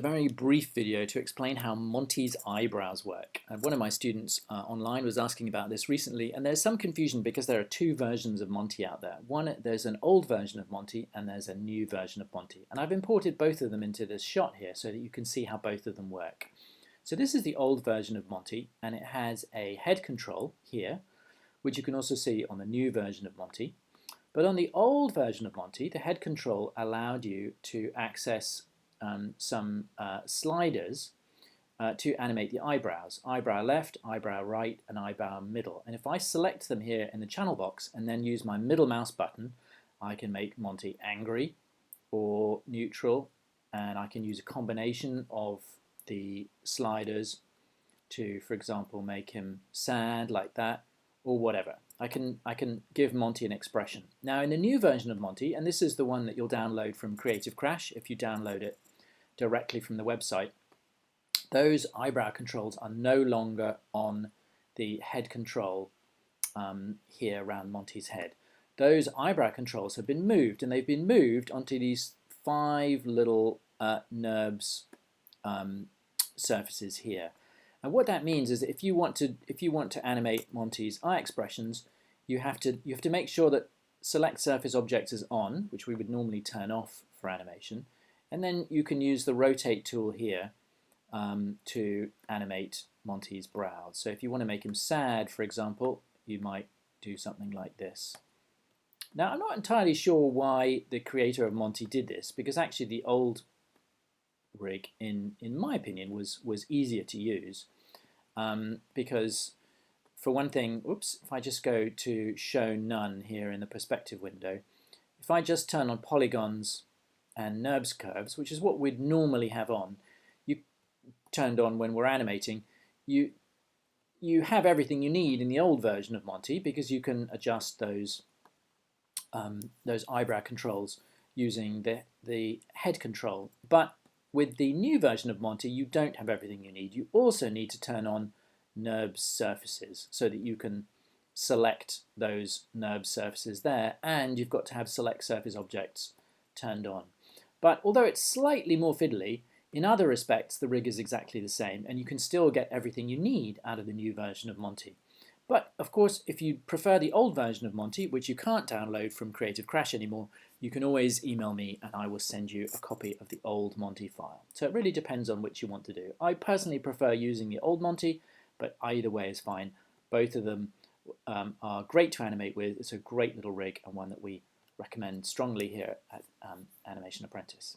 A very brief video to explain how Monty's eyebrows work. And one of my students online was asking about this recently, and there's some confusion because there are two versions of Monty out there. One, there's an old version of Monty and there's a new version of Monty. And I've imported both of them into this shot here so that you can see how both of them work. So this is the old version of Monty, and it has a head control here, which you can also see on the new version of Monty. But on the old version of Monty, the head control allowed you to access some sliders to animate the eyebrows. Eyebrow left, eyebrow right, and eyebrow middle. And if I select them here in the channel box and then use my middle mouse button, I can make Monty angry or neutral, and I can use a combination of the sliders to, for example, make him sad like that, or whatever. I can give Monty an expression. Now in the new version of Monty, and this is the one that you'll download from Creative Crash if you download it directly from the website, those eyebrow controls are no longer on the head control here around Monty's head. Those eyebrow controls have been moved, and they've been moved onto these 5 little NURBS surfaces here. And what that means is that if you want to animate Monty's eye expressions, you have to make sure that select surface objects is on, which we would normally turn off for animation, and then you can use the rotate tool here to animate Monty's brows. So if you want to make him sad, for example, you might do something like this. Now I'm not entirely sure why the creator of Monty did this, because actually the old rig, in my opinion, was easier to use, because for one thing, if I just go to show none here in the perspective window, if I just turn on polygons and NURBS curves, which is what we'd normally have on, turned on when we're animating, you have everything you need in the old version of Monty, because you can adjust those eyebrow controls using the head control. But with the new version of Monty, you don't have everything you need. You also need to turn on NURBS surfaces so that you can select those NURBS surfaces there, and you've got to have select surface objects turned on. But although it's slightly more fiddly, in other respects the rig is exactly the same, and you can still get everything you need out of the new version of Monty. But of course, if you prefer the old version of Monty, which you can't download from Creative Crash anymore, you can always email me and I will send you a copy of the old Monty file. So it really depends on which you want to do. I personally prefer using the old Monty, but either way is fine. Both of them are great to animate with. It's a great little rig, and one that we recommend strongly here at Animation Apprentice.